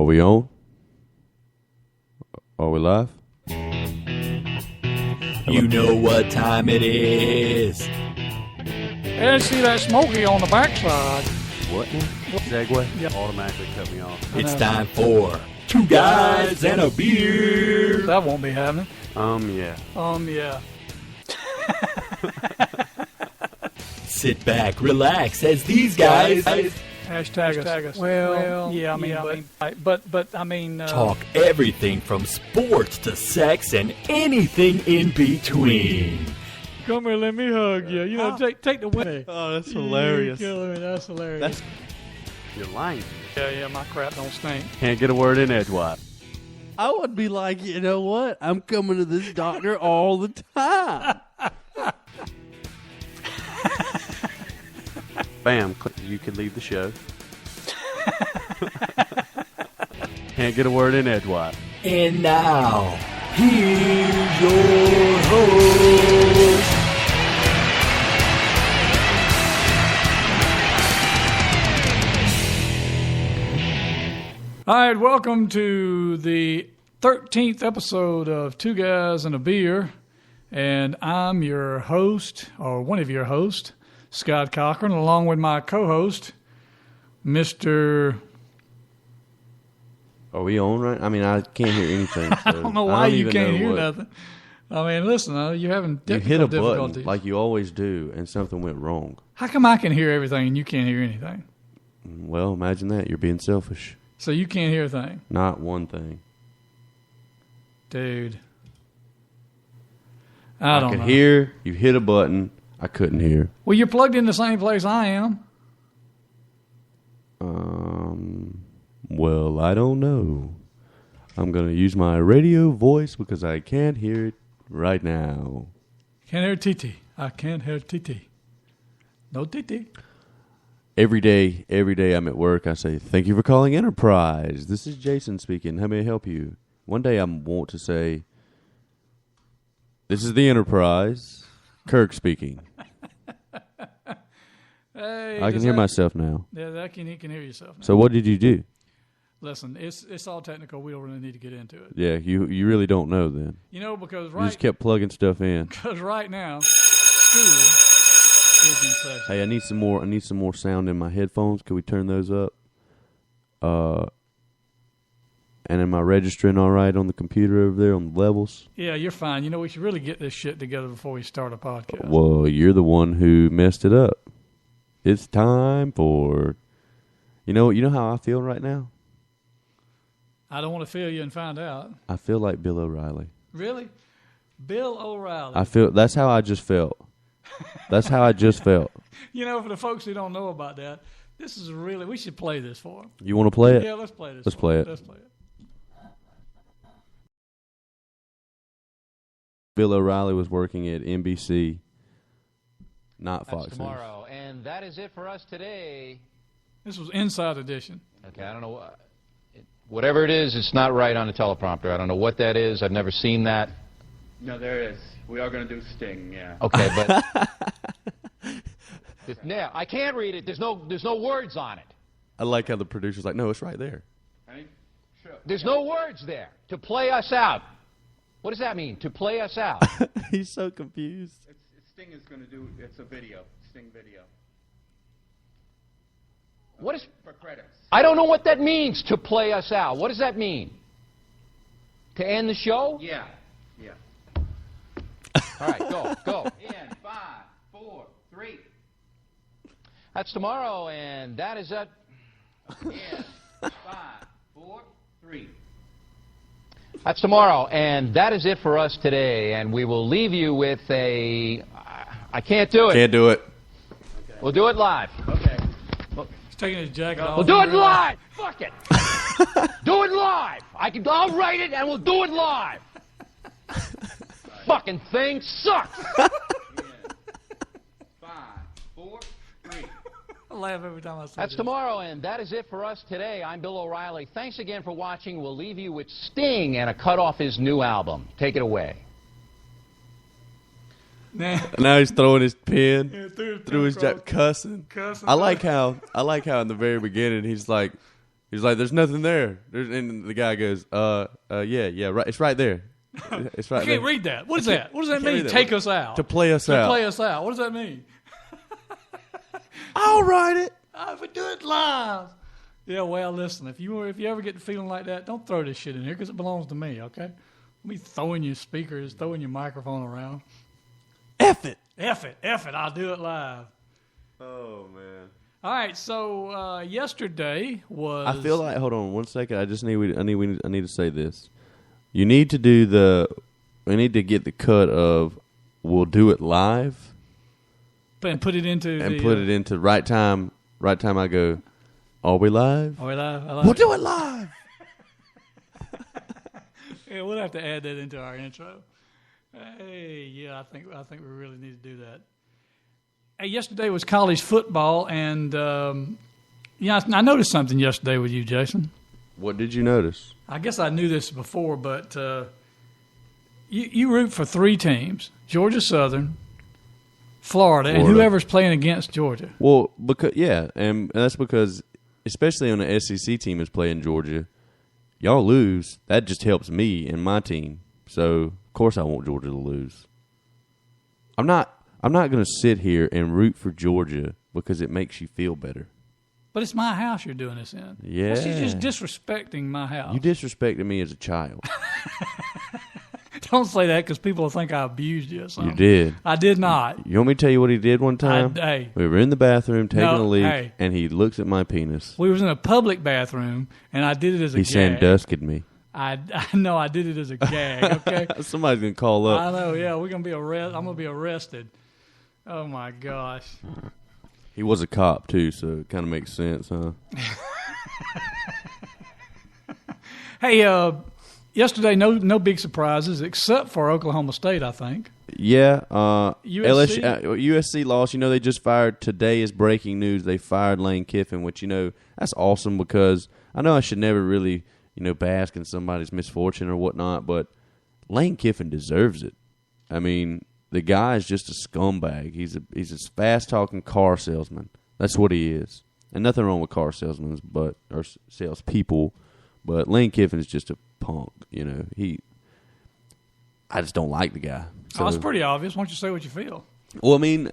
Are we on? Are we live? You know what time it is. And see that smoky on the backside. What now? Segway? Yep. Automatically cut me off. It's time for Two Guys and a Beer. That won't be happening. Yeah. Yeah. Sit back, relax, as these guys Hashtag us. Well, yeah, I mean, talk everything from sports to sex and anything in between. Come here, let me hug you. You know, take the win. Oh, that's hilarious. You're killing me. That's hilarious. You're lying. Yeah, my crap don't stink. Can't get a word in edgewise. I would be like, you know what? I'm coming to this doctor all the time. Bam, you can leave the show. Can't get a word in edgewise. And now, here's your host. All right, welcome to the 13th episode of Two Guys and a Beer. And I'm your host, or one of your hosts, Scott Cochran, along with my co-host, Mr. Are we on right? I mean, I can't hear anything. So I don't know why you can't hear nothing. I mean, listen, you're having difficulties. You hit a button like you always do, and something went wrong. How come I can hear everything and you can't hear anything? Well, imagine that. You're being selfish. So you can't hear a thing? Not one thing. Dude. I don't know. I could hear. You hit a button. I couldn't hear. Well, you're plugged in the same place I am. Well, I don't know. I'm going to use my radio voice because I can't hear it right now. Can't hear TT. I can't hear TT. No TT. Every day I'm at work, I say, "Thank you for calling Enterprise. This is Jason speaking. How may I help you?" One day I want to say, "This is the Enterprise. Kirk speaking." Hey, I can hear myself now. Yeah, he can hear yourself now. So what did you do? Listen, it's all technical. We don't really need to get into it. Yeah, you really don't know then. You know, because you just kept plugging stuff in. Because right now, school is in session. Hey, I need some more sound in my headphones. Could we turn those up? And am I registering all right on the computer over there on the levels? Yeah, you're fine. You know, we should really get this shit together before we start a podcast. Well, you're the one who messed it up. It's time for... You know how I feel right now? I don't want to feel you and find out. I feel like Bill O'Reilly. Really? Bill O'Reilly. That's how I just felt. That's how I just felt. You know, for the folks who don't know about that, this is really... We should play this for them. You want to play it? Yeah, let's play this. Let's play it. Let's play it. Bill O'Reilly was working at NBC, not Fox News. Tomorrow, and that is it for us today. This was Inside Edition. Okay, I don't know. Whatever it is, it's not right on the teleprompter. I don't know what that is. I've never seen that. No, there is. We are going to do Sting, yeah. Okay, but... Now, I can't read it. There's no words on it. I like how the producer's like, no, it's right there. Sure. There's no words there. To play us out. What does that mean, to play us out? He's so confused. Sting is going to do, it's a video, Sting video. What is... For credits. I don't know what that means, to play us out. What does that mean? To end the show? Yeah. All right, go. In 5, 4, 3. That's tomorrow, and that is it. In 5, 4, 3. That's tomorrow, and that is it for us today. And we will leave you with a... I can't do it. Can't do it. Okay. We'll do it live. Okay. He's taking his jacket off. We'll do it live. Fuck it. Do it live. I'll write it, and we'll do it live. Fucking thing sucks. In 5, 4, 3. I laugh every time I say That's this. tomorrow, and that is it for us today. I'm Bill O'Reilly. Thanks again for watching. We'll leave you with Sting and a cut off his new album. Take it away. Now he's throwing his pen Yeah, through his jacket, cussing. I like how in the very beginning he's like, He's like, "There's nothing there." And the guy goes, yeah, right. It's right there. It's right I there. can't read that. What is that? What does that can't mean? read that. Take us out. To play us To out. play us out. What does that mean? I'll write it. If we do it live. Yeah, well, listen, if you ever get feeling like that, don't throw this shit in here because it belongs to me, okay? Don't be throwing your speakers, throwing your microphone around. F it. F it. I'll do it live. Oh man. All right, so yesterday was... I feel like. Hold on 1 second. I just need. I need to say this. You need to do the. We need to get the cut of. We'll do it live. And put it into Put it into right time. Right time. I go. Are we live? Are we live? I like We'll it. do it live. Yeah, we'll have to add that into our intro. Hey, yeah, I think we really need to do that. Hey, yesterday was college football, and I noticed something yesterday with you, Jason. What did you notice? I guess I knew this before, but you root for 3 teams: Georgia Southern, Florida, and whoever's playing against Georgia. Well, because and that's because, especially when an SEC team is playing Georgia, y'all lose. That just helps me and my team. So of course I want Georgia to lose. I'm not going to sit here and root for Georgia because it makes you feel better. But it's my house you're doing this in. Yeah. Well, she's just disrespecting my house. You disrespected me as a child. Don't say that because people will think I abused you or something. You did. I did not. You want me to tell you what he did one time? Hey. We were in the bathroom taking a leak, hey. and he looks at my penis. We was in a public bathroom, and I did it as a He gag. sandusted me. I know I did it as a gag, okay? Somebody's going to call up. I know, yeah. We're going to be arrested. I'm going to be arrested. Oh, my gosh. He was a cop, too, so it kind of makes sense, huh? Hey, yesterday, no big surprises except for Oklahoma State, I think. Yeah. USC? USC lost. They just fired. Today is breaking news. They fired Lane Kiffin, which, that's awesome because I know I should never really, bask in somebody's misfortune or whatnot, but Lane Kiffin deserves it. I mean, the guy is just a scumbag. He's a fast-talking car salesman. That's what he is. And nothing wrong with car salesmen, or salespeople, but Lane Kiffin is just a punk. I just don't like the guy. So, It's pretty obvious. Why don't you say what you feel? well, I mean,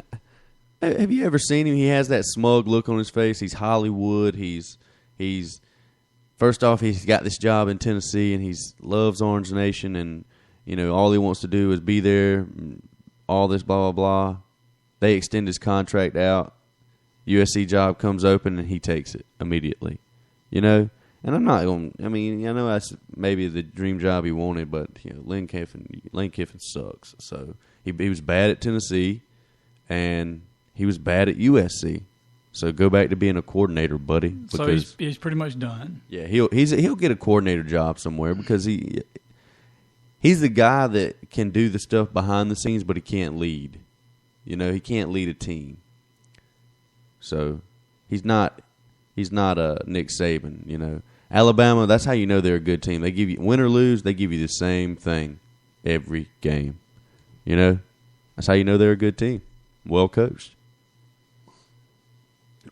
have you ever seen him? He has that smug look on his face. He's Hollywood. He's first off, he's got this job in Tennessee, and he loves Orange Nation, and all he wants to do is be there. All this blah blah blah. They extend his contract out. USC job comes open, and he takes it immediately. And I'm not going. I mean, I know that's maybe the dream job he wanted, but Lane Kiffin sucks. So he was bad at Tennessee, and he was bad at USC. So go back to being a coordinator, buddy. So he's pretty much done. Yeah, he'll get a coordinator job somewhere because he's the guy that can do the stuff behind the scenes, but he can't lead. He can't lead a team. So he's not a Nick Saban. Alabama, that's how you know they're a good team. They give you win or lose, they give you the same thing every game. That's how you know they're a good team. Well coached.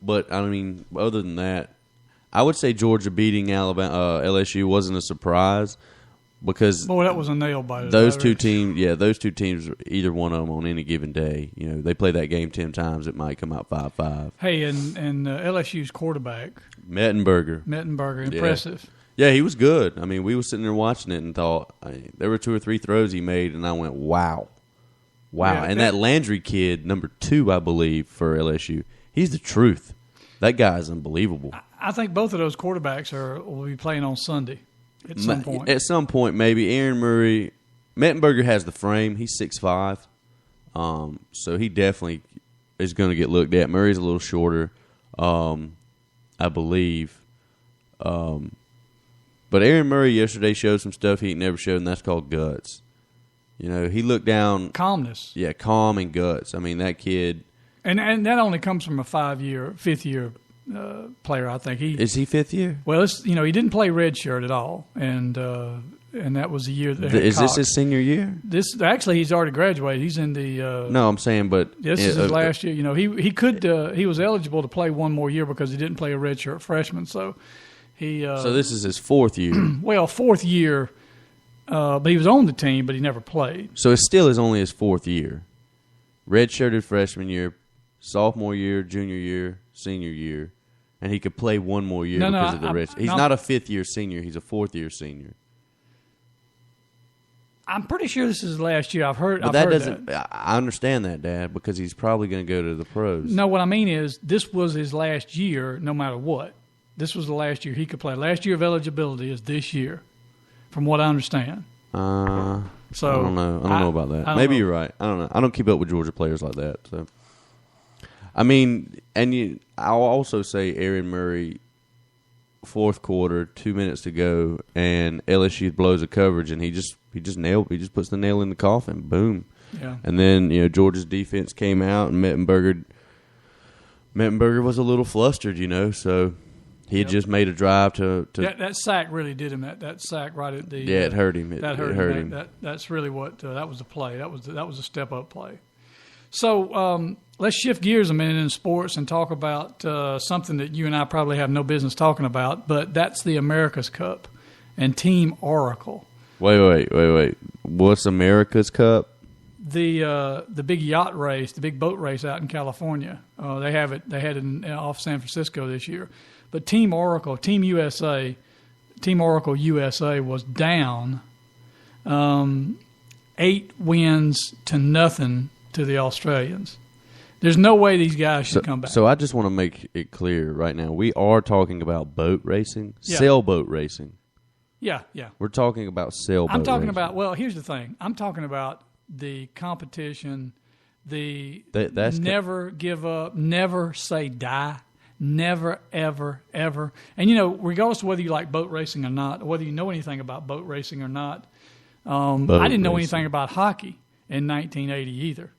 But I mean, other than that, I would say Georgia beating LSU wasn't a surprise because Boy, that was a nail biter. those two teams, either one of them on any given day, they play that game 10 times, it might come out 5-5. Hey, and LSU's quarterback, Mettenberger, impressive. Yeah, he was good. I mean, we were sitting there watching it and thought there were 2 or 3 throws he made, and I went, wow. Yeah, and that Landry kid, number 2, I believe, for LSU, he's the truth. That guy is unbelievable. I think both of those quarterbacks will be playing on Sunday at some point. At some point, maybe. Aaron Murray, Mettenberger has the frame. He's 6'5", so he definitely is going to get looked at. Murray's a little shorter, I believe. But Aaron Murray yesterday showed some stuff he never showed, and that's called guts. He looked down. Calmness. Yeah, calm and guts. I mean, that kid. And that only comes from a fifth year player, I think. Is he 5th year? Well, he didn't play redshirt at all, and that was the year that Is this his senior year? Actually, he's already graduated. He's in the. No, I'm saying, but this is his last year. He was eligible to play one more year because he didn't play a redshirt freshman, so So this is his 4th year. Well, 4th year, but he was on the team, but he never played. So it still is only his 4th year. Redshirted freshman year, sophomore year, junior year, senior year, and he could play one more year because of the red. He's not a 5th-year senior. He's a 4th-year senior. I'm pretty sure this is his last year. I've heard. But I've that heard doesn't. that. I understand that, Dad, because he's probably going to go to the pros. No, what I mean is this was his last year, no matter what. This was the last year he could play. Last year of eligibility is this year, from what I understand. So So I don't know. I don't know about that. Maybe you're right. I don't know. I don't keep up with Georgia players like that. So, I mean, I'll also say Aaron Murray, 4th quarter, 2 minutes to go, and LSU blows a coverage, and he just puts the nail in the coffin. Boom. Yeah. And then Georgia's defense came out, and Mettenberger was a little flustered, so he had just made a drive to that sack really did him. That sack right at the it hurt him. It hurt him. That's really what that was the play. That was a step up play. So let's shift gears a minute in sports and talk about something that you and I probably have no business talking about, but that's the America's Cup and Team Oracle. Wait. What's America's Cup? The big yacht race, the big boat race out in California. They had it off San Francisco this year. But Team Oracle USA was down 8 wins to nothing to the Australians. There's no way these guys should come back. So I just want to make it clear right now. We are talking about boat racing, sailboat racing. Yeah. We're talking about sailboat I'm talking racing. about, well, here's the thing. I'm talking about the competition, that's never give up, never say die, never, ever, ever. And, regardless of whether you like boat racing or not, or whether you know anything about boat racing or not, I didn't know anything about hockey in 1980 either.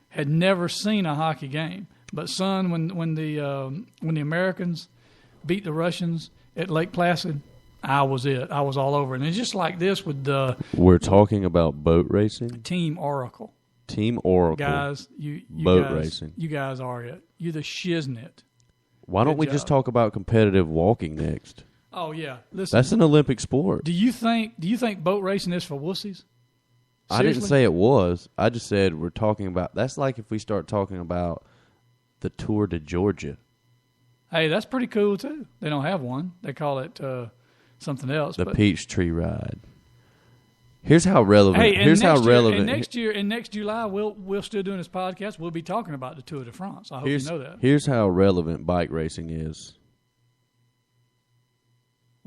Had never seen a hockey game. But, son, when the Americans beat the Russians at Lake Placid, I was it. I was all over it. And it's just like this with the... We're talking about boat racing? Team Oracle. Team Oracle. Guys, you racing. You guys are it. You're the shiznit. Why don't we just talk about competitive walking next? Oh, yeah. Listen. That's an Olympic sport. Do you think boat racing is for wussies? Seriously? I didn't say it was. I just said we're talking about... That's like if we start talking about the Tour de Georgia. Hey, that's pretty cool, too. They don't have one. They call it... something else. The Peachtree Ride. Here's how relevant. Hey, relevant. Next July, we're still doing this podcast. We'll be talking about the Tour de France. I hope you know that. Here's how relevant bike racing is.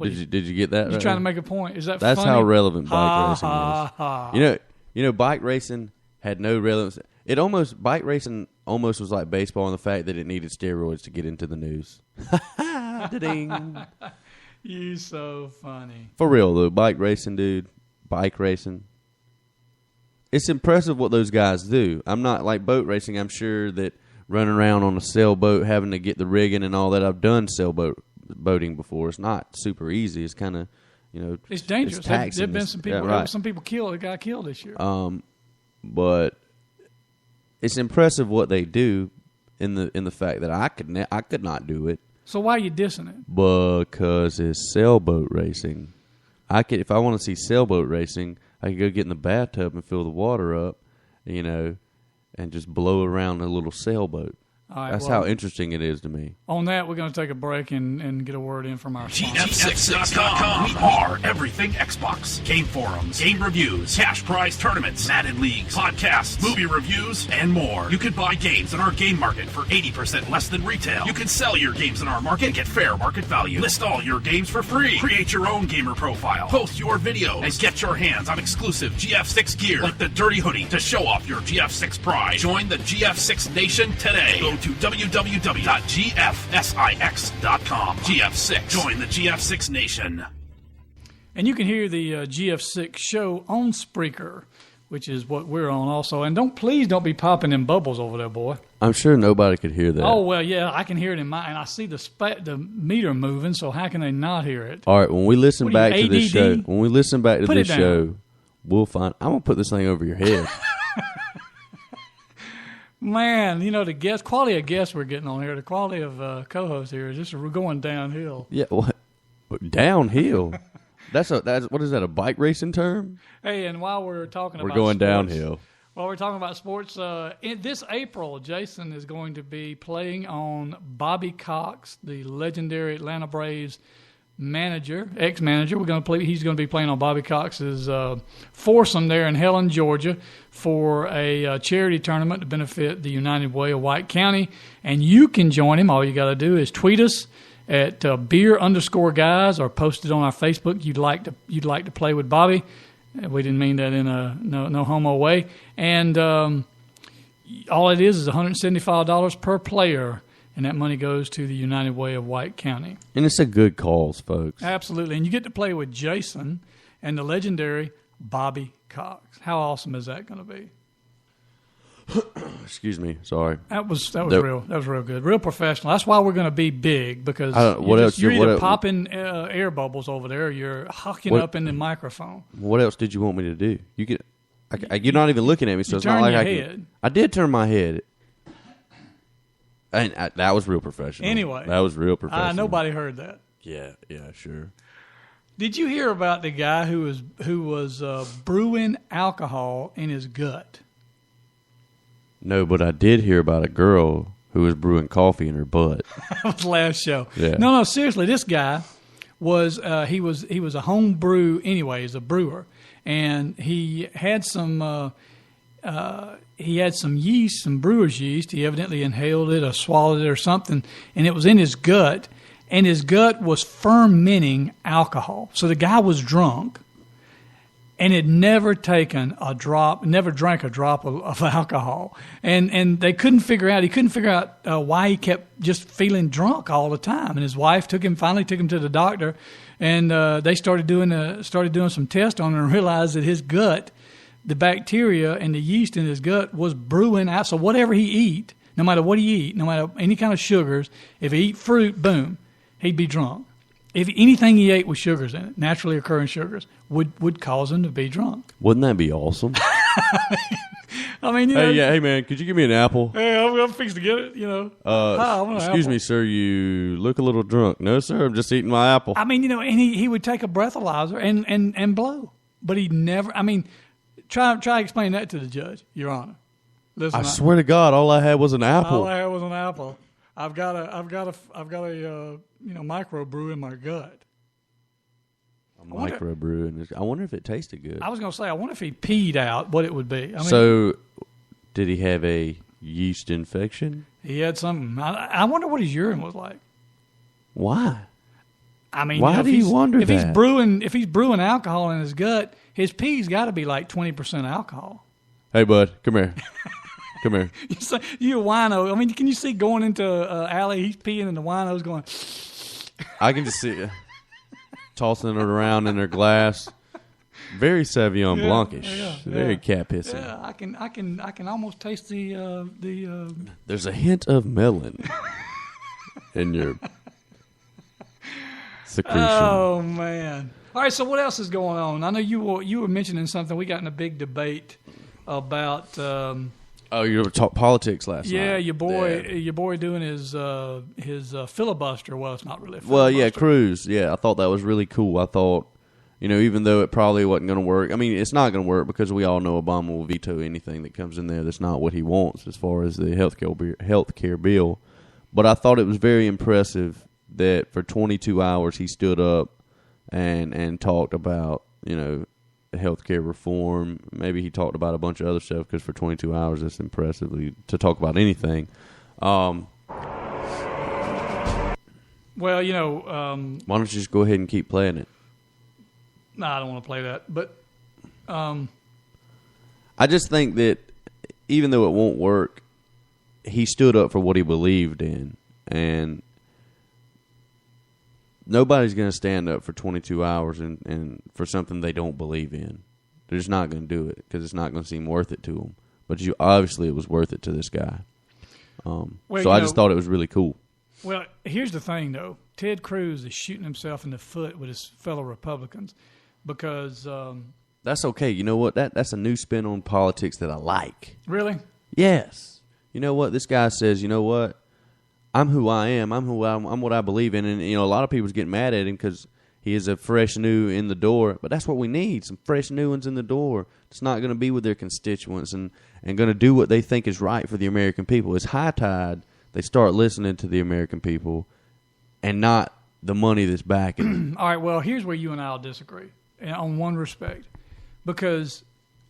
Did you get that? You're trying to make a point. Is that That's funny? how relevant bike racing is. Ha. Bike racing had no relevance. Bike racing almost was like baseball in the fact that it needed steroids to get into the news. Da-ding. You so funny. For real, though, bike racing, dude. Bike racing. It's impressive what those guys do. I'm not like boat racing. I'm sure that running around on a sailboat, having to get the rigging and all that. I've done boating before. It's not super easy. It's kind of, it's dangerous. It's taxing. There've been some people. Yeah, right. Some people got killed this year. But it's impressive what they do in the fact that I could not do it. So why are you dissing it? Because it's sailboat racing. If I want to see sailboat racing, I could go get in the bathtub and fill the water up, and just blow around a little sailboat. All right, That's how interesting it is to me. On that, we're going to take a break and get a word in from our sponsor. GF6.com. We are everything Xbox. Game forums, game reviews, cash prize tournaments, Madden leagues, podcasts, movie reviews, and more. You can buy games in our game market for 80% less than retail. You can sell your games in our market and get fair market value. List all your games for free. Create your own gamer profile. Post your videos. And get your hands on exclusive GF6 gear like the Dirty Hoodie to show off your GF6 pride. Join the GF6 Nation today. Go to www.gfsix.com. GF6. Join the GF6 Nation. And you can hear the GF6 show on Spreaker, which is what we're on also. And please don't be popping them bubbles over there, boy. I'm sure nobody could hear that. Oh, well, yeah, I can hear it in mine. And I see the meter moving, so how can they not hear it? All right, when we listen back to this show, Put we'll find... I'm going to put this thing over your head. Man, the quality of guests we're getting on here, the quality of co-hosts here is just going downhill. Yeah, what? Downhill. That's what is that? A bike racing term? Hey, and while we're talking We're about going sports, downhill. While we're talking about sports, in this April, Jason is going to be playing on Bobby Cox, the legendary Atlanta Braves ex-manager. He's going to be playing on Bobby Cox's foursome there in Helen, Georgia, for a charity tournament to benefit the United Way of White County. And you can join him. All you got to do is tweet us at beer_guys or post it on our Facebook. You'd like to play with Bobby. We didn't mean that in a no homo way. And all it is $175 per player, and that money goes to the United Way of White County. And it's a good cause, folks. Absolutely. And you get to play with Jason and the legendary Bobby Cox. How awesome is that going to be? Excuse me. Sorry. That was real good. Real professional. That's why we're going to be big, because you're either popping air bubbles over there or you're hawking up in the microphone. What else did you want me to do? You're not even looking at me, so it's not like I can. I did turn my head. And that was real professional. Anyway. That was real professional. Nobody heard that. Yeah, sure. Did you hear about the guy who was brewing alcohol in his gut? No, but I did hear about a girl who was brewing coffee in her butt. That was last show. Yeah. No, seriously, this guy was he was a home brew anyways, a brewer, and he had some yeast, some brewer's yeast. He evidently inhaled it or swallowed it or something, and it was in his gut, and his gut was fermenting alcohol. So the guy was drunk and had never drank a drop of alcohol. And he couldn't figure out why he kept just feeling drunk all the time. And his wife finally took him to the doctor, and they started doing some tests on him and realized that his gut, the bacteria and the yeast in his gut was brewing out. So whatever he eat, no matter what he eat, no matter any kind of sugars, if he eat fruit, boom, he'd be drunk. If anything he ate with sugars in it, naturally occurring sugars, would cause him to be drunk. Wouldn't that be awesome? I mean, hey man, could you give me an apple? Hey, I'm fixing to get it. Excuse me, sir. You look a little drunk. No, sir. I'm just eating my apple. I mean, and he would take a breathalyzer and blow, but he'd never. I mean, try explain that to the judge, Your Honor. Listen, I swear to God, all I had was an apple. All I had was an apple. I've got a microbrew in my gut. Microbrew. I wonder if it tasted good. I was going to say, I wonder if he peed out, what it would be. I mean, so, did he have a yeast infection? He had something. I wonder what his urine was like. Why? I mean, why do you wonder if that? If he's brewing alcohol in his gut, his pee's got to be like 20% alcohol. Hey, bud, come here. Come here. You're a wino. I mean, can you see going into alley? He's peeing and the wino's going. I can just see tossing it around in their glass. Very Sauvignon Blanc-ish. Very cat pissing. Yeah, I can almost taste the. There's a hint of melon in your secretion. Oh man! All right. So what else is going on? I know you were mentioning something. We got in a big debate about. You were talking politics last night. Yeah, your boy doing his filibuster. Well, it's not really a filibuster. Well, yeah, Cruz. Yeah, I thought that was really cool. I thought, even though it probably wasn't going to work. I mean, it's not going to work because we all know Obama will veto anything that comes in there that's not what he wants as far as the health care bill. But I thought it was very impressive that for 22 hours he stood up and talked about, healthcare reform. Maybe he talked about a bunch of other stuff because for 22 hours it's impressively to talk about anything. Well, why don't you just go ahead and keep playing it? No, I don't want to play that. But I just think that even though it won't work, he stood up for what he believed in, and nobody's going to stand up for 22 hours and for something they don't believe in. They're just not going to do it because it's not going to seem worth it to them. But obviously it was worth it to this guy. So I just thought it was really cool. Well, here's the thing, though. Ted Cruz is shooting himself in the foot with his fellow Republicans because... that's okay. You know what? That's a new spin on politics that I like. Really? Yes. You know what? This guy says, you know what? I'm who I am. I'm what I believe in. And, a lot of people's getting mad at him because he is a fresh new in the door. But that's what we need, some fresh new ones in the door. It's not going to be with their constituents and going to do what they think is right for the American people. It's high tide they start listening to the American people and not the money that's backing. All right, well, here's where you and I will disagree on one respect, because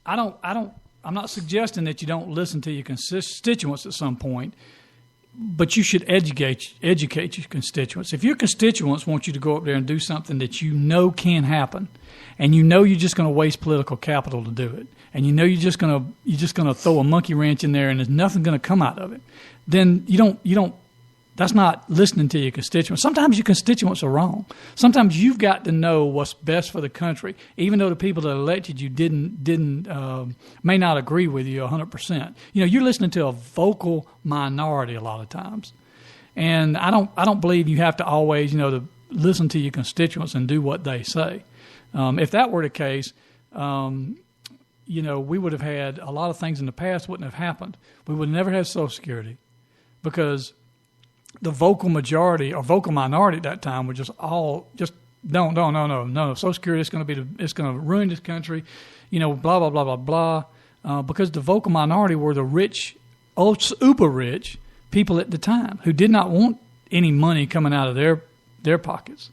I'm not suggesting that you don't listen to your constituents at some point, but you should educate your constituents. If your constituents want you to go up there and do something that you know can happen, and you know you're just going to waste political capital to do it, and you know you're just going to throw a monkey wrench in there and there's nothing going to come out of it, then you don't. That's not listening to your constituents. Sometimes your constituents are wrong. Sometimes you've got to know what's best for the country, even though the people that elected you may not agree with you 100%. You know, you're listening to a vocal minority a lot of times, and I don't believe you have to always, to listen to your constituents and do what they say. If that were the case, we would have had a lot of things in the past wouldn't have happened. We would have never had Social Security, because the vocal majority or vocal minority at that time were just no. Social Security is going to ruin this country, blah blah blah blah blah. Because the vocal minority were the rich, uber rich people at the time who did not want any money coming out of their pockets.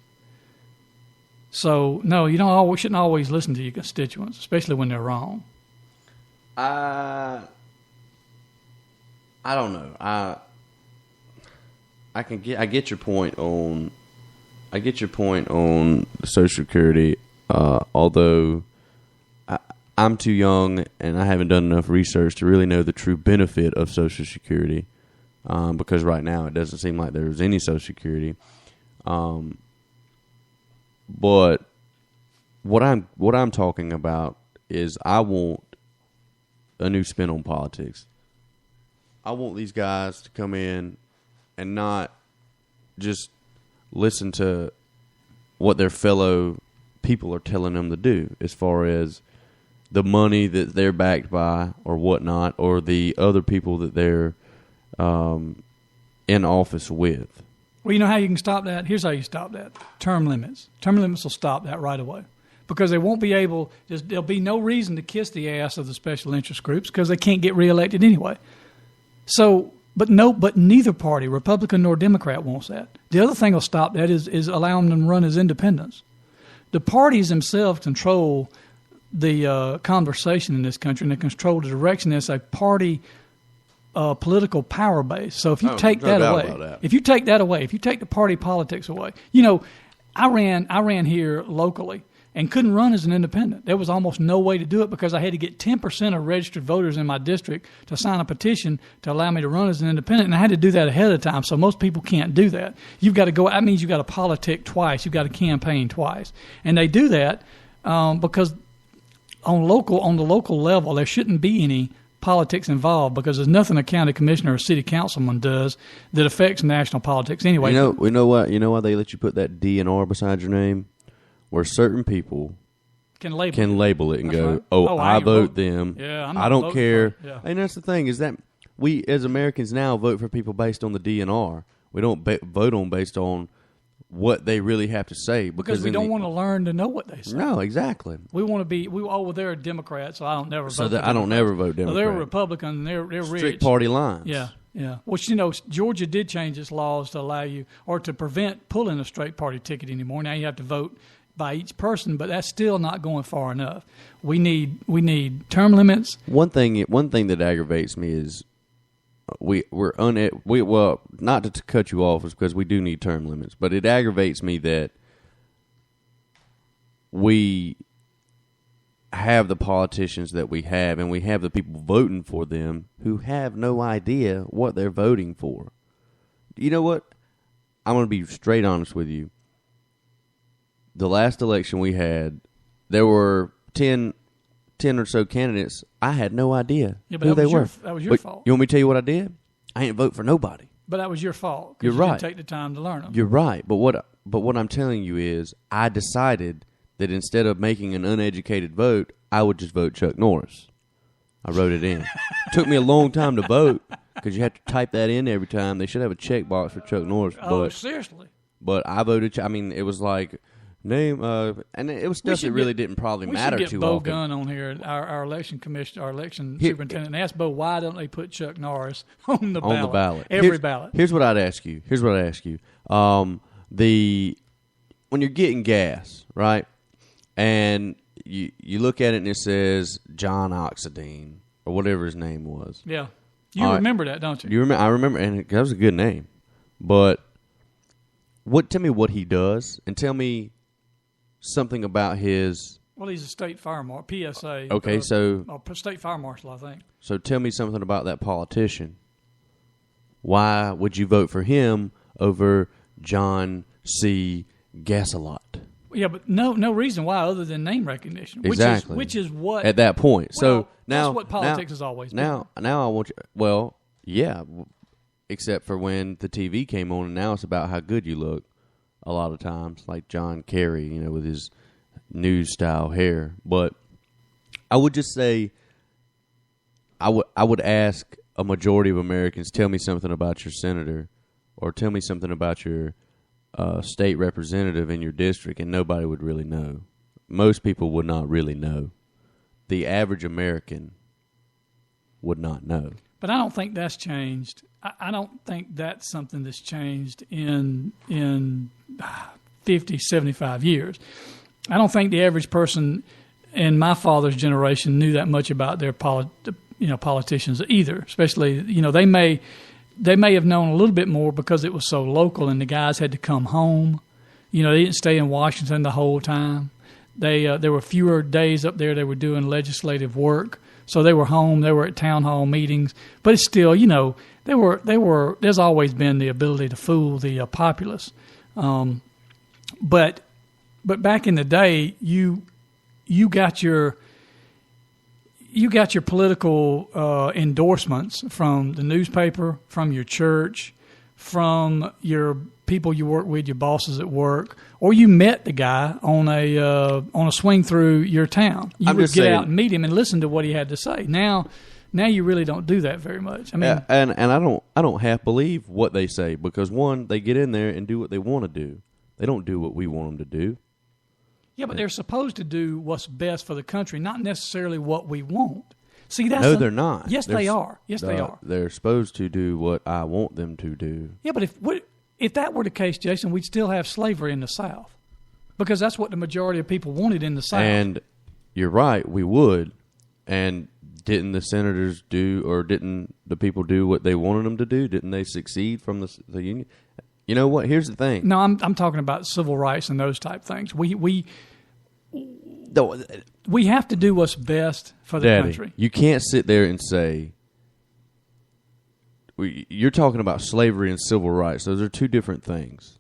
So no, we shouldn't always listen to your constituents, especially when they're wrong. I don't know. I get your point on Social Security, although I'm too young and I haven't done enough research to really know the true benefit of Social Security, because right now it doesn't seem like there's any Social Security. But what I'm talking about is I want a new spin on politics. I want these guys to come in and not just listen to what their fellow people are telling them to do as far as the money that they're backed by or whatnot, or the other people that they're in office with. Well, you know how you can stop that? Here's how you stop that. Term limits. Term limits will stop that right away, because they won't be able – there'll be no reason to kiss the ass of the special interest groups because they can't get reelected anyway. So – But neither party, Republican nor Democrat, wants that. The other thing will stop that is allowing them to run as independents. The parties themselves control the conversation in this country, and they control the direction as a party political power base. So if you take that away, if you take the party politics away, I ran here locally and couldn't run as an independent. There was almost no way to do it because I had to get 10% of registered voters in my district to sign a petition to allow me to run as an independent, and I had to do that ahead of time, so most people can't do that. You've got to go – that means you've got to politic twice. You've got to campaign twice. And they do that because on the local level there shouldn't be any politics involved, because there's nothing a county commissioner or city councilman does that affects national politics anyway. You know what? You know why they let you put that D and R beside your name? Where certain people can label it and go, right. I vote them. Yeah, I don't care. Yeah. And that's the thing, is that we as Americans now vote for people based on the D&R. We don't vote on based on what they really have to say. Because we don't want to learn to know what they say. No, exactly. We want to be, they're a Democrat, so I don't never vote. I don't never vote Democrat. They're a Republican, they're rich. Strict party lines. Yeah. Yeah. Well, Georgia did change its laws to allow you, or to prevent pulling a straight party ticket anymore. Now you have to vote by each person, but that's still not going far enough. We need term limits. One thing that aggravates me is well, not to cut you off, is because we do need term limits, but it aggravates me that we have the politicians that we have, and we have the people voting for them who have no idea what they're voting for. You know what? I'm going to be straight honest with you. The last election we had, there were 10 or so candidates. I had no idea who they were. That was your fault. You want me to tell you what I did? I didn't vote for nobody. But that was your fault. You're right. You didn't take the time to learn them. You're right. But what I'm telling you is, I decided that instead of making an uneducated vote, I would just vote Chuck Norris. I wrote it in. It took me a long time to vote because you have to type that in every time. They should have a checkbox for Chuck Norris. Oh, seriously? But I voted. I mean, it was like Name, and it was stuff that really didn't probably matter too often. We should get Bo often. Gunn on here, our election commissioner, our election superintendent, and ask Bo, why don't they put Chuck Norris on the ballot? Every ballot. Here's what I'd ask you. When you're getting gas, right, and you look at it and it says John Oxidine or whatever his name was. Yeah. You remember that, don't you? I remember, and that was a good name. But tell me what he does, and tell me something about his... Well, he's a state fire marshal, PSA. Okay, state fire marshal, I think. So tell me something about that politician. Why would you vote for him over John C. Gasolot? Yeah, but no reason why other than name recognition. Exactly. Which is what... At that point. Well, so now... That's what politics has always been. Now I want you... Well, yeah, except for when the TV came on, and now it's about how good you look a lot of times, like John Kerry, with his news-style hair. But I would just say I would ask a majority of Americans, tell me something about your senator or tell me something about your state representative in your district, and nobody would really know. Most people would not really know. The average American would not know. But I don't think that's changed. I don't think that's something that's changed in 50, 75 years. I don't think the average person in my father's generation knew that much about their politicians either. Especially, they may have known a little bit more because it was so local and the guys had to come home. They didn't stay in Washington the whole time. There were fewer days up there they were doing legislative work. So they were home, they were at town hall meetings, but it's still, there's always been the ability to fool the populace. But back in the day, you got your political endorsements from the newspaper, from your church, from your people you work with, your bosses at work, or you met the guy on a swing through your town. You would get out and meet him and listen to what he had to say. Now you really don't do that very much. I mean, and I don't half believe what they say because one, they get in there and do what they want to do. They don't do what we want them to do. Yeah, but they're supposed to do what's best for the country, not necessarily what we want. See, they're not. Yes, they are. Yes, they are. They're supposed to do what I want them to do. Yeah, but if that were the case, Jason, we'd still have slavery in the South because that's what the majority of people wanted in the South. And you're right, we would. And didn't the senators do, or didn't the people do what they wanted them to do? Didn't they succeed from the Union? You know what? Here's the thing. No, I'm talking about civil rights and those type things. We have to do what's best for the country. You can't sit there and say, you're talking about slavery and civil rights. Those are two different things.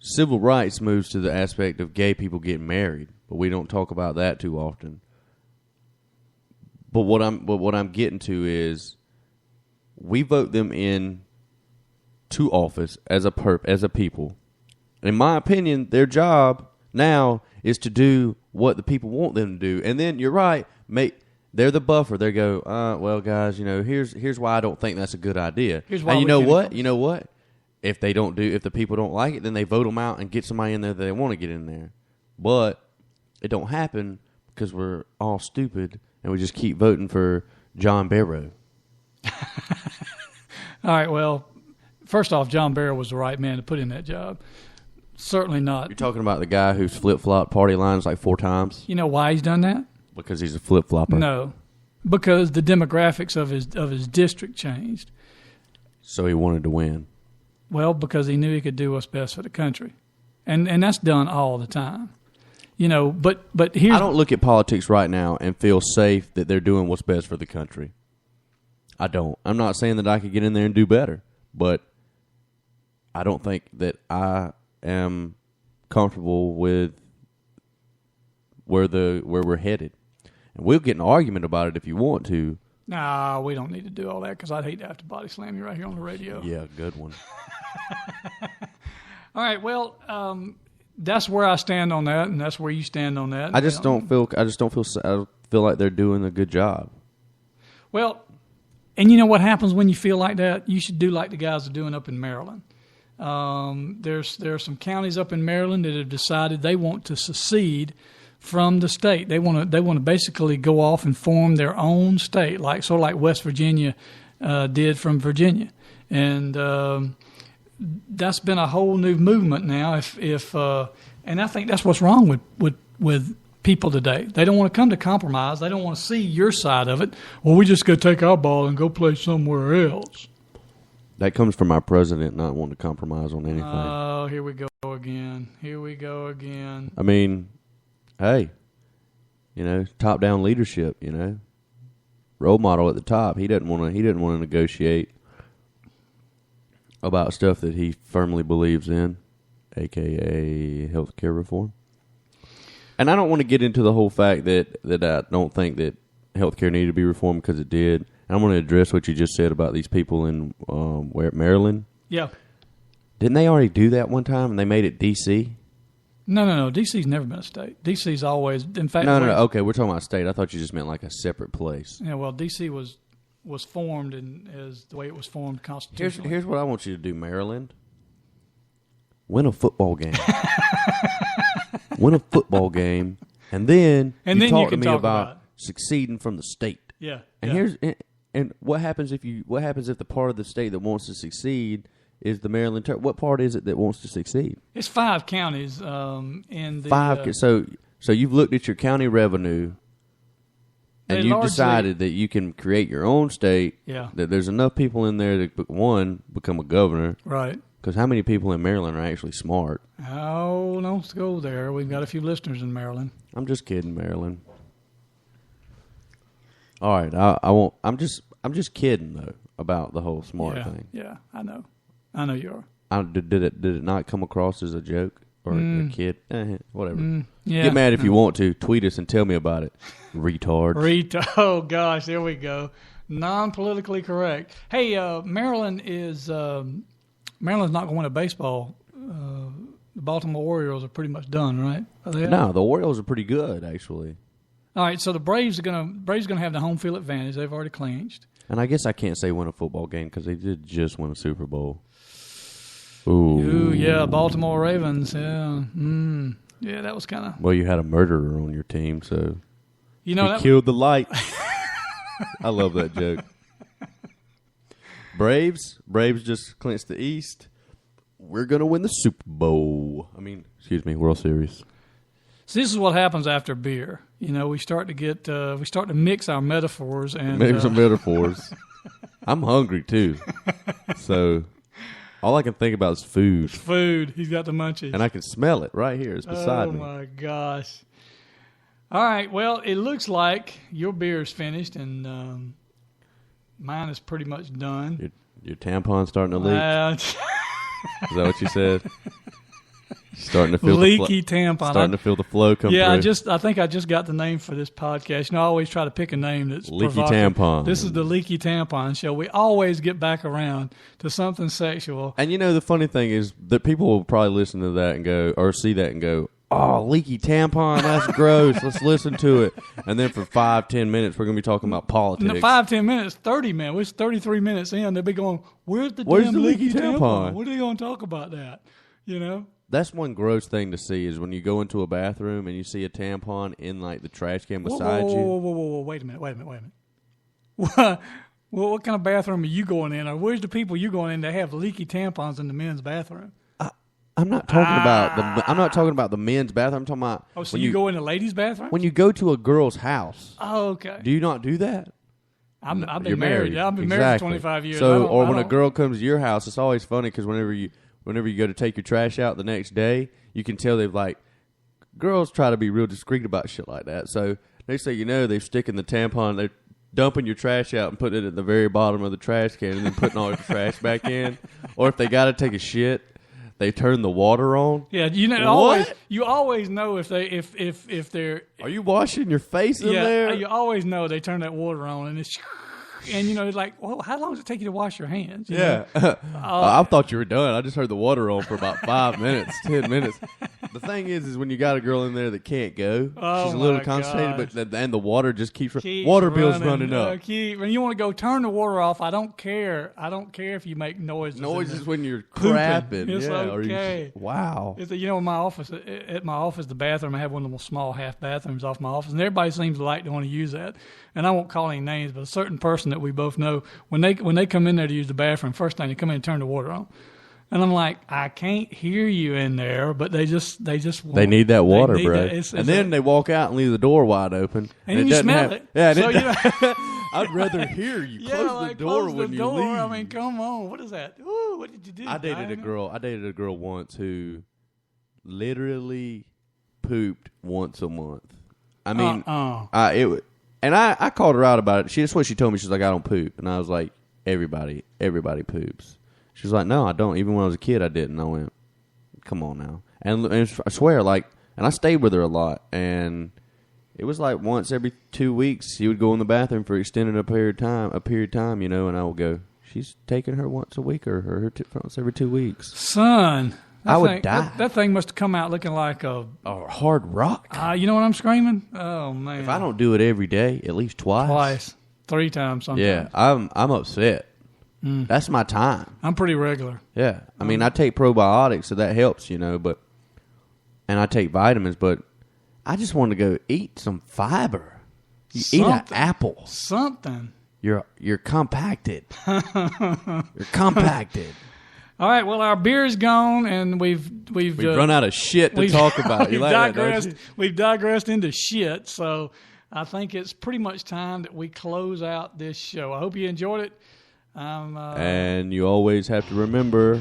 Civil rights moves to the aspect of gay people getting married, but we don't talk about that too often. But what I'm getting to is we vote them in to office as a people. In my opinion, their job now is to do what the people want them to do. And then you're right, they're the buffer. They go, well, guys, here's why I don't think that's a good idea. And you know what? If the people don't like it, then they vote them out and get somebody in there that they want to get in there. But it don't happen because we're all stupid and we just keep voting for John Barrow. All right, well, first off, John Barrow was the right man to put in that job. Certainly not. You're talking about the guy who's flip-flopped party lines like 4 times? You know why he's done that? Because he's a flip-flopper. No, because the demographics of his district changed. So he wanted to win. Well, because he knew he could do what's best for the country. And that's done all the time. But here's... I don't look at politics right now and feel safe that they're doing what's best for the country. I don't. I'm not saying that I could get in there and do better, but I don't think that I am comfortable with where we're headed. And we'll get an argument about it if you want to. Nah, we don't need to do all that because I'd hate to have to body slam you right here on the radio. Yeah, good one. All right, well, that's where I stand on that, and that's where you stand on that. I feel like they're doing a good job. Well, and you know what happens when you feel like that? You should do like the guys are doing up in Maryland. There are some counties up in Maryland that have decided they want to secede from the state. They want to basically go off and form their own state, like West Virginia did from Virginia, and that's been a whole new movement now. And I think that's what's wrong with people today. They don't want to come to compromise. They don't want to see your side of it. Well, we just go take our ball and go play somewhere else. That comes from our president not wanting to compromise on anything. Oh, here we go again. Here we go again. I mean, hey, top-down leadership, role model at the top. He didn't want to negotiate about stuff that he firmly believes in, aka healthcare reform. And I don't want to get into the whole fact that I don't think that healthcare needed to be reformed, because it did. And I want to address what you just said about these people in Maryland. Yeah. Didn't they already do that one time and they made it D.C.? No. D.C.'s never been a state. D.C.'s always, in fact. No. Okay, we're talking about state. I thought you just meant like a separate place. Yeah, well, D.C. was formed as the way it was formed constitutionally. Here's what I want you to do, Maryland. Win a football game. Win a football game, and then you talk to me about succeeding from the state. Yeah. And what happens if the part of the state that wants to succeed is the Maryland? What part is it that wants to succeed? It's 5 counties. In the 5. So you've looked at your county revenue, and you've decided that you can create your own state. Yeah. That there's enough people in there to become a governor. Right. Because how many people in Maryland are actually smart? Oh, don't go there. We've got a few listeners in Maryland. I'm just kidding, Maryland. All right, I won't. I'm just kidding though about the whole smart thing. Yeah, I know you are. Did it not come across as a joke or a kid? Whatever. Yeah. Get mad if you want to. Tweet us and tell me about it, retard. Oh gosh, there we go. Non-politically correct. Hey, Maryland is. Maryland's not going to win a baseball. The Baltimore Orioles are pretty much done, right? No, the Orioles are pretty good, actually. All right, so the Braves are going to have the home field advantage. They've already clinched. And I guess I can't say win a football game because they did just win a Super Bowl. Ooh, yeah, Baltimore Ravens. Yeah, yeah, that was kind of. Well, you had a murderer on your team, so he that killed the light. I love that joke. Braves just clinched the East. We're going to win the Super Bowl. World Series. So this is what happens after beer. We start to mix our metaphors and some metaphors. I'm hungry too. So all I can think about is food. Food. He's got the munchies. And I can smell it right here. It's beside me. Oh my gosh. All right. Well, it looks like your beer is finished and mine is pretty much done. Your tampon's starting to leak. Is that what you said? Starting to feel leaky tampon. Starting to feel the flow come through. I think I just got the name for this podcast. I always try to pick a name that's leaky tampon. This is the Leaky Tampon Show. We always get back around to something sexual. And the funny thing is that people will probably listen to that and go, or see that and go, "Oh, leaky tampon, that's gross. Let's listen to it." And then for 5-10 minutes, we're going to be talking about politics. No, 5-10 minutes, 30 minutes. We're 33 minutes in. They'll be going, "Where's the leaky tampon? What are they going to talk about that?" That's one gross thing to see is when you go into a bathroom and you see a tampon in like the trash can beside you. Whoa! Wait a minute. What kind of bathroom are you going in? Or where's the people you going in that have leaky tampons in the men's bathroom? I'm not talking about the men's bathroom. I'm talking about. Oh, so you go in the ladies' bathroom? When you go to a girl's house. Oh, okay. Do you not do that? I've been married. I've been married for 25 years. So, or when a girl comes to your house, it's always funny because whenever you go to take your trash out the next day, you can tell girls try to be real discreet about shit like that. So next thing you know, they're sticking the tampon, they're dumping your trash out and putting it at the very bottom of the trash can and then putting all your trash back in. Or if they got to take a shit, they turn the water on. Yeah, you always know if they're. Are you washing your face in there? You always know they turn that water on and it's and like, well, how long does it take you to wash your hands? You Yeah. know? I thought you were done. I just heard the water on for about 5 minutes, 10 minutes. The thing is when you got a girl in there that can't go, Oh, she's a little my constipated, and the water just keeps Keep water bill's running up. When you want to go turn the water off, I don't care. I don't care if you make noises. Noises when you're Pooping. crapping. It's yeah, okay. Wow. It's, in my office, at my office, the bathroom, I have one of the small half bathrooms off my office, and everybody seems to like to want to use that. And I won't call any names, but a certain person that we both know, when they come in there to use the bathroom, first thing they come in and turn the water on. And I'm like, I can't hear you in there, but they just want, They need that water, bro. It's and then they walk out and leave the door wide open. and then you smell it. Yeah, so, I'd rather hear you close the door close when the you door. leave. I mean, come on, what is that? Ooh, what did you do? I dated a girl once who literally pooped once a month. I mean, I called her out about it. That's what she told me. She's like, I don't poop, and I was like, everybody poops. She was like, no, I don't. Even when I was a kid, I didn't. I went, come on now. And I swear, and I stayed with her a lot, and it was like once every 2 weeks, she would go in the bathroom for extended a period of time, and I would go, she's taking her once a week or once every 2 weeks. Son, I would die. That thing must have come out looking like a hard rock. You know what I'm screaming? Oh, man. If I don't do it every day, at least twice. 3 times sometimes. Yeah, I'm upset. That's my time. I'm pretty regular. Yeah. I mean, I take probiotics, so that helps, and I take vitamins, but I just want to go eat some fiber. Eat an apple. Something. You're compacted. You're compacted. All right, well, our beer's gone, and we've run out of shit to talk about. You like that, don't you? We've digressed into shit, so I think it's pretty much time that we close out this show. I hope you enjoyed it. And you always have to remember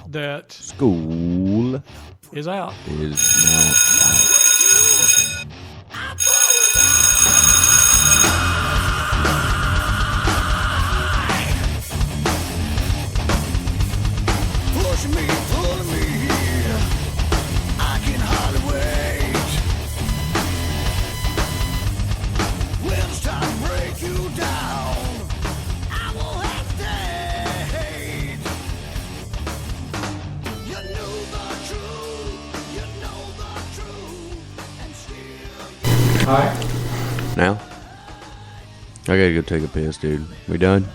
that school is out. Is now out. All right. Now, I gotta go take a piss, dude. We done?